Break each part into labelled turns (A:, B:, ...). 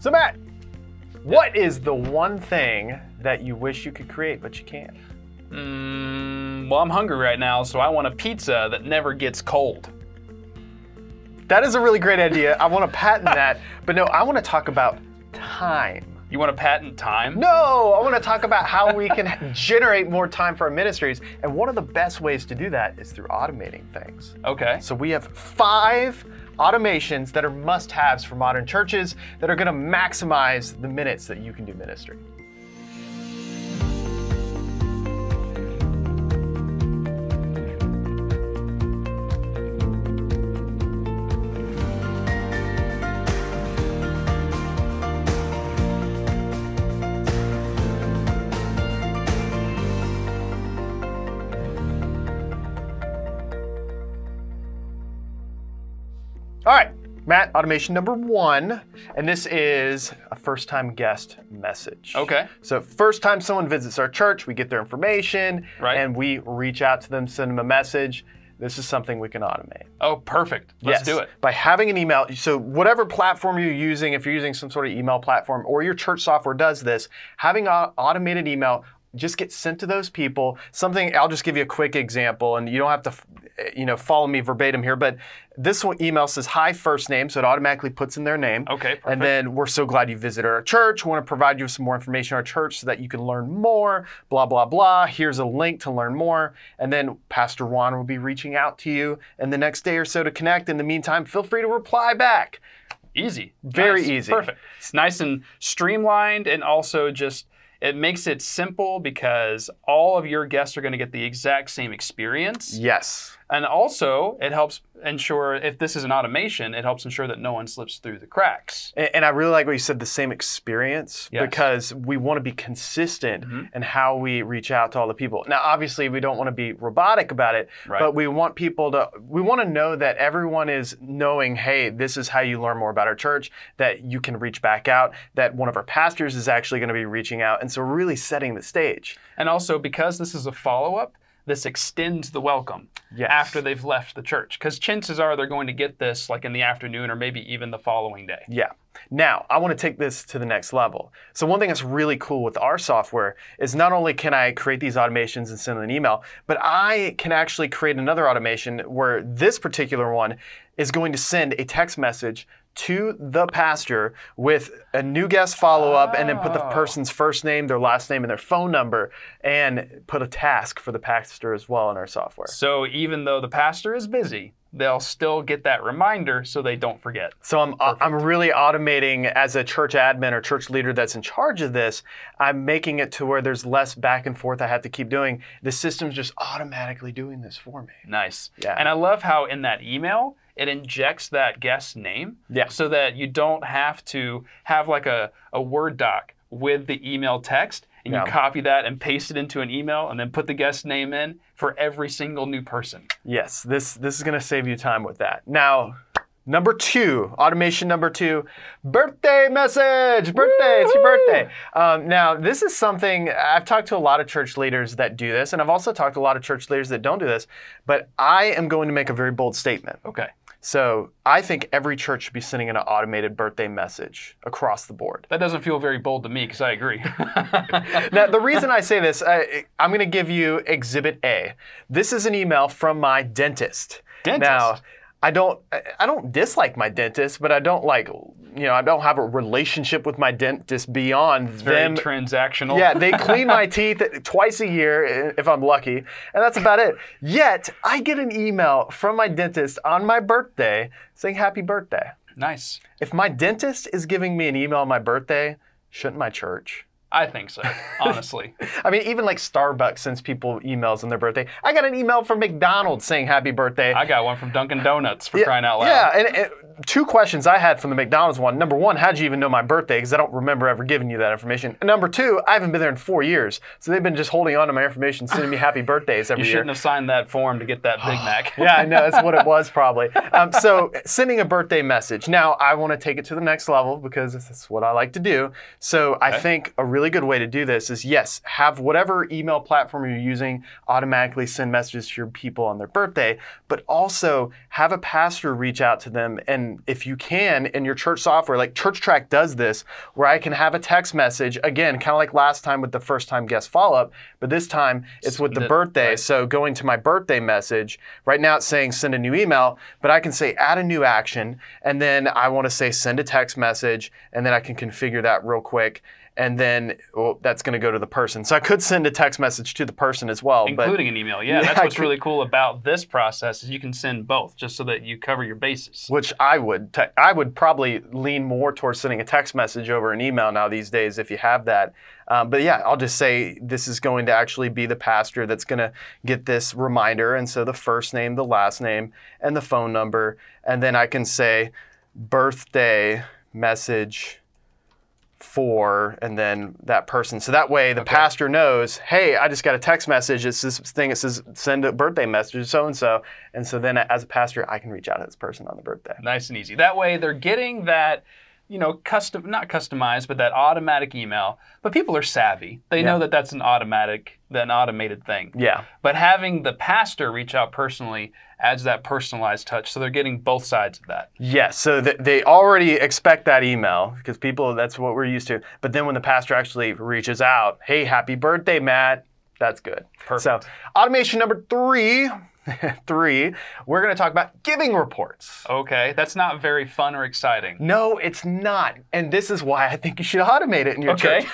A: So Matt, what is the one thing that you wish you could create but you can't?
B: Well, I'm hungry right now, so I want a pizza that never gets cold.
A: That is a really great idea. I want to patent that, but no, I want to talk about time.
B: You want to patent time?
A: No, I want to talk about how we can generate more time for our ministries. And one of the best ways to do that is through automating things.
B: Okay.
A: So we have 5 automations that are must-haves for modern churches that are going to maximize the minutes that you can do ministry. All right, Matt, automation number 1, and this is a first-time guest message.
B: Okay.
A: So first time someone visits our church, we get their information,
B: right,
A: and we reach out to them, send them a message. This is something we can automate.
B: Oh, perfect. Let's do it.
A: By having an email, so whatever platform you're using, if you're using some sort of email platform or your church software does this, having an automated email just gets sent to those people. Something, I'll just give you a quick example, and you don't have to follow me verbatim here, but this one email says, hi, first name, so it automatically puts in their name.
B: Okay, perfect.
A: And then, we're so glad you visited our church. We want to provide you with some more information on our church so that you can learn more, blah, blah, blah. Here's a link to learn more. And then Pastor Juan will be reaching out to you in the next day or so to connect. In the meantime, feel free to reply back.
B: Easy.
A: Very
B: nice.
A: easy.
B: Perfect. It's nice and streamlined, and also just, it makes it simple because all of your guests are going to get the exact same experience.
A: Yes.
B: And also, it helps ensure, if this is an automation, it helps ensure that no one slips through the cracks.
A: And I really like what you said, the same experience,
B: yes,
A: because we want to be consistent in how we reach out to all the people. Now, obviously, we don't want to be robotic about it,
B: right,
A: but we want to know that everyone is knowing, hey, this is how you learn more about our church, that you can reach back out, that one of our pastors is actually going to be reaching out. And so we're really setting the stage.
B: And also, because this is a follow-up, this extends the welcome after they've left the church. Because chances are they're going to get this like in the afternoon or maybe even the following day.
A: Yeah. Now, I want to take this to the next level. So one thing that's really cool with our software is not only can I create these automations and send an email, but I can actually create another automation where this particular one is going to send a text message to the pastor with a new guest follow-up and then put the person's first name, their last name, and their phone number, and put a task for the pastor as well in our software.
B: So even though the pastor is busy, they'll still get that reminder so they don't forget.
A: So I'm really automating as a church admin or church leader that's in charge of this. I'm making it to where there's less back and forth I have to keep doing. The system's just automatically doing this for me.
B: Nice.
A: Yeah.
B: And I love how in that email, it injects that guest's name so that you don't have to have like a Word doc with the email text, and you copy that and paste it into an email and then put the guest name in for every single new person. Yes,
A: this is going to save you time with that. Now, number 2, automation number 2, birthday message. Birthday, it's your birthday. Now, this is something, I've talked to a lot of church leaders that do this, and I've also talked to a lot of church leaders that don't do this, but I am going to make a very bold statement.
B: Okay.
A: So I think every church should be sending an automated birthday message across the board.
B: That doesn't feel very bold to me because I agree.
A: Now, the reason I say this, I'm going to give you Exhibit A. This is an email from my dentist. Now, I don't dislike my dentist, but I don't I don't have a relationship with my dentist beyond
B: it's
A: them.
B: Very transactional.
A: Yeah, they clean my teeth twice a year if I'm lucky, and that's about it. Yet, I get an email from my dentist on my birthday saying happy birthday.
B: Nice.
A: If my dentist is giving me an email on my birthday, shouldn't my church?
B: I think so, honestly.
A: I mean, even like Starbucks sends people emails on their birthday. I got an email from McDonald's saying happy birthday.
B: I got one from Dunkin' Donuts for crying out loud.
A: Yeah, and 2 questions I had from the McDonald's one. Number 1, how'd you even know my birthday? Because I don't remember ever giving you that information. And number 2, I haven't been there in 4 years. So they've been just holding on to my information, sending me happy birthdays every year.
B: You shouldn't have signed that form to get that Big Mac.
A: Yeah, I know. That's what it was probably. So sending a birthday message. Now, I want to take it to the next level because this is what I like to do. So I think a really really good way to do this is, yes, have whatever email platform you're using automatically send messages to your people on their birthday, but also have a pastor reach out to them. And if you can, in your church software, like ChurchTrac does this, where I can have a text message, again, kind of like last time with the first time guest follow-up, but this time it's with the birthday. Right. So going to my birthday message, right now it's saying send a new email, but I can say add a new action, and then I want to say send a text message, and then I can configure that real quick. And then that's going to go to the person. So I could send a text message to the person as well.
B: Including an email. Yeah, that's what's really cool about this process is you can send both just so that you cover your bases.
A: Which I would probably lean more towards sending a text message over an email now these days if you have that. But yeah, I'll just say this is going to actually be the pastor that's going to get this reminder. And so the first name, the last name, and the phone number. And then I can say birthday message for, and then that person. So that way the pastor knows, hey, I just got a text message. It's this thing that says send a birthday message to so-and-so. And so then as a pastor, I can reach out to this person on the birthday.
B: Nice and easy. That way they're getting that, not customized, but that automatic email. But people are savvy. They know that that's an automated thing.
A: Yeah.
B: But having the pastor reach out personally adds that personalized touch. So they're getting both sides of that.
A: Yes. So they already expect that email because people, that's what we're used to. But then when the pastor actually reaches out, hey, happy birthday, Matt, that's good.
B: Perfect.
A: So automation number 3, we're going to talk about giving reports.
B: Okay, that's not very fun or exciting.
A: No, it's not. And this is why I think you should automate it in your church.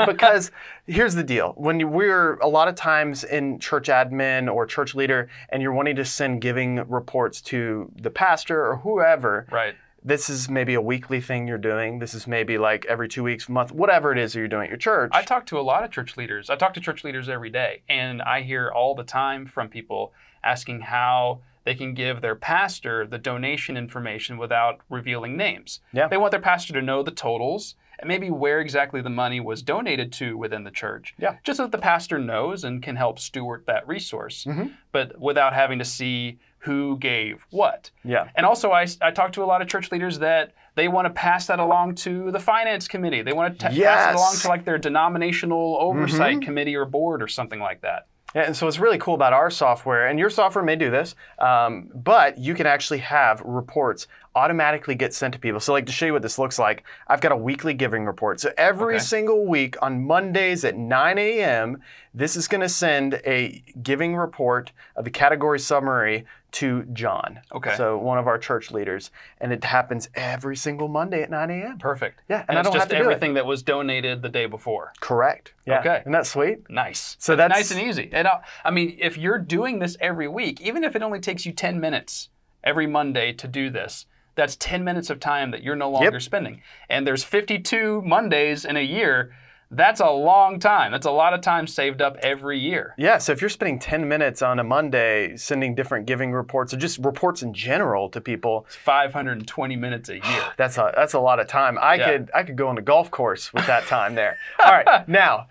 A: Because here's the deal. When we're a lot of times in church admin or church leader and you're wanting to send giving reports to the pastor or whoever,
B: right.
A: This is maybe a weekly thing you're doing. This is maybe like every 2 weeks, month, whatever it is that you're doing at your church.
B: I talk to a lot of church leaders. I talk to church leaders every day, and I hear all the time from people asking how they can give their pastor the donation information without revealing names.
A: Yeah.
B: They want their pastor to know the totals and maybe where exactly the money was donated to within the church.
A: Yeah.
B: Just so that the pastor knows and can help steward that resource, but without having to see who gave what.
A: Yeah.
B: And also I talk to a lot of church leaders that they want to pass that along to the finance committee. They want to pass it along to like their denominational oversight committee or board or something like that.
A: Yeah, and so what's really cool about our software, and your software may do this, but you can actually have reports automatically get sent to people. So like to show you what this looks like, I've got a weekly giving report. So every single week on Mondays at 9 a.m., this is going to send a giving report of the category summary to John.
B: Okay.
A: So one of our church leaders. And it happens every single Monday at 9 a.m.
B: Perfect.
A: Yeah,
B: and I don't have to do everything that was donated the day before.
A: Correct. Yeah.
B: Okay.
A: Isn't that sweet?
B: Nice.
A: So that's
B: nice and easy. And I mean, if you're doing this every week, even if it only takes you 10 minutes every Monday to do this, that's 10 minutes of time that you're no longer spending. And there's 52 Mondays in a year. That's a long time. That's a lot of time saved up every year.
A: Yeah, so if you're spending 10 minutes on a Monday sending different giving reports or just reports in general to people.
B: It's 520 minutes a year.
A: That's a lot of time. I could go on a golf course with that time there. All right, now.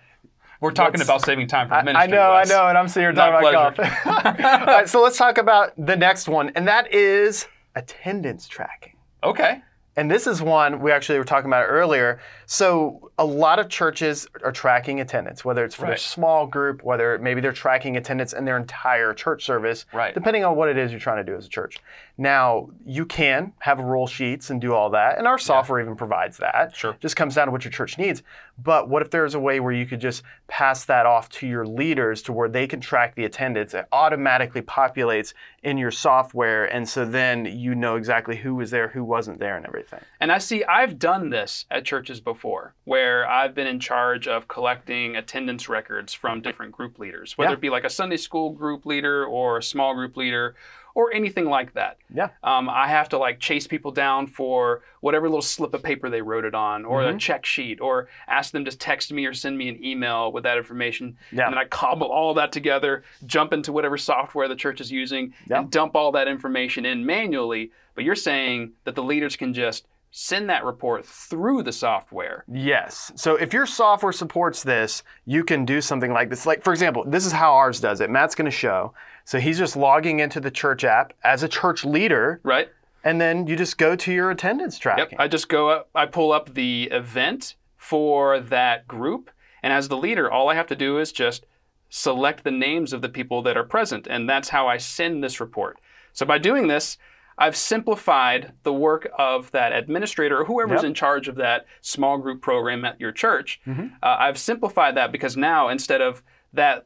B: We're talking about saving time for ministry.
A: I know, and I'm sitting here talking about golf. All right, so let's talk about the next one, and that is attendance tracking.
B: Okay.
A: And this is one we actually were talking about earlier. So a lot of churches are tracking attendance, whether it's for their small group, whether maybe they're tracking attendance in their entire church service, depending on what it is you're trying to do as a church. Now, you can have roll sheets and do all that, and our software even provides that.
B: Sure.
A: Just comes down to what your church needs. But what if there's a way where you could just pass that off to your leaders to where they can track the attendance? It automatically populates in your software, and so then you know exactly who was there, who wasn't there, and everything.
B: And I've done this at churches before, where I've been in charge of collecting attendance records from different group leaders, whether it be like a Sunday school group leader or a small group leader or anything like that.
A: Yeah.
B: I have to like chase people down for whatever little slip of paper they wrote it on, or a check sheet, or ask them to text me or send me an email with that information. Yeah. And then I cobble all that together, jump into whatever software the church is using, and dump all that information in manually. But you're saying that the leaders can just send that report through the software.
A: Yes. So if your software supports this, you can do something like this. Like, for example, this is how ours does it. Matt's going to show. So he's just logging into the church app as a church leader.
B: Right.
A: And then you just go to your attendance tracking.
B: Yep. I just go up, I pull up the event for that group, And as the leader, all I have to do is just select the names of the people that are present. And that's how I send this report. So by doing this, I've simplified the work of that administrator or whoever's in charge of that small group program at your church. I've simplified that because now instead of that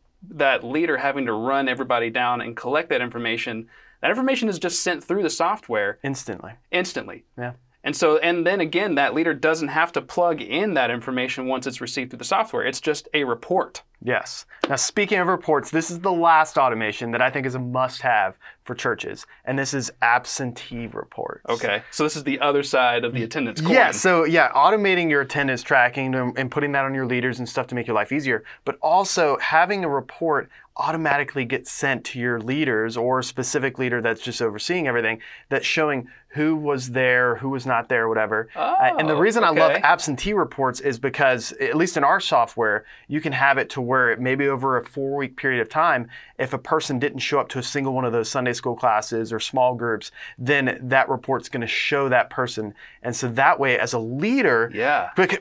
B: leader having to run everybody down and collect that information is just sent through the software. Instantly. Yeah. And then again, that leader doesn't have to plug in that information once it's received through the software. It's just a report.
A: Yes. Now, speaking of reports, this is the last automation that I think is a must-have for churches, and this is absentee reports.
B: Okay. So this is the other side of the attendance coin.
A: Yeah. So automating your attendance tracking and putting that on your leaders and stuff to make your life easier, but also having a report automatically get sent to your leaders or a specific leader that's just overseeing everything, that's showing who was there, who was not there, whatever. And the reason I love absentee reports is because, at least in our software, you can have it to where maybe over a 4-week period of time, if a person didn't show up to a single one of those Sunday school classes or small groups, then that report's going to show that person. And so that way, as a leader,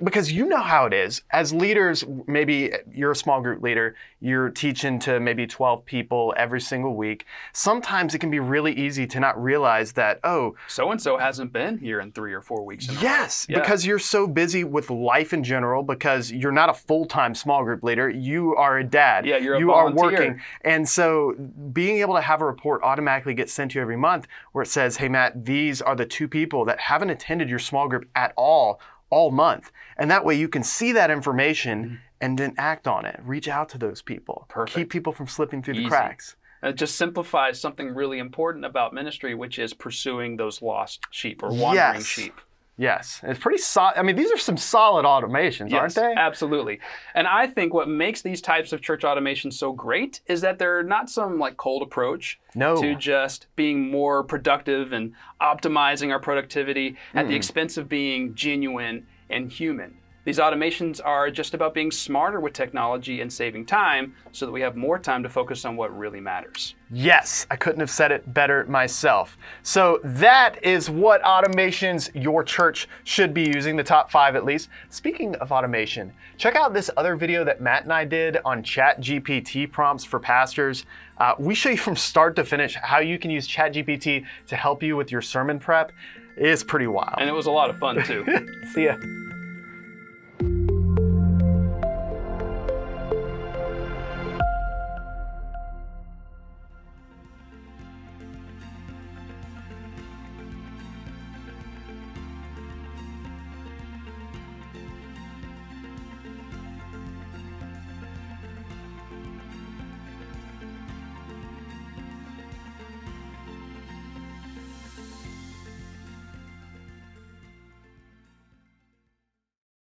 A: because you know how it is, as leaders, maybe you're a small group leader, you're teaching to maybe 12 people every single week. Sometimes it can be really easy to not realize that, oh,
B: so-and-so hasn't been here in 3 or 4 weeks in a row.
A: Yes, because you're so busy with life in general, because you're not a full-time small group leader. You are a dad.
B: Yeah, you're a
A: you
B: volunteer.
A: are working. And so being able to have a report automatically get sent to you every month where it says, hey, Matt, these are the 2 people that haven't attended your small group at all month. And that way you can see that information and then act on it. Reach out to those people.
B: Perfect.
A: Keep people from slipping through the cracks.
B: It just simplifies something really important about ministry, which is pursuing those lost sheep or wandering sheep.
A: Yes, it's pretty solid. I mean, these are some solid automations, aren't they?
B: Absolutely. And I think what makes these types of church automations so great is that they're not some like cold approach to just being more productive and optimizing our productivity at the expense of being genuine and human. These automations are just about being smarter with technology and saving time so that we have more time to focus on what really matters.
A: Yes, I couldn't have said it better myself. So that is what automations your church should be using, the top 5 at least. Speaking of automation, check out this other video that Matt and I did on ChatGPT prompts for pastors. We show you from start to finish how you can use ChatGPT to help you with your sermon prep. It's pretty wild.
B: And it was a lot of fun too.
A: See ya.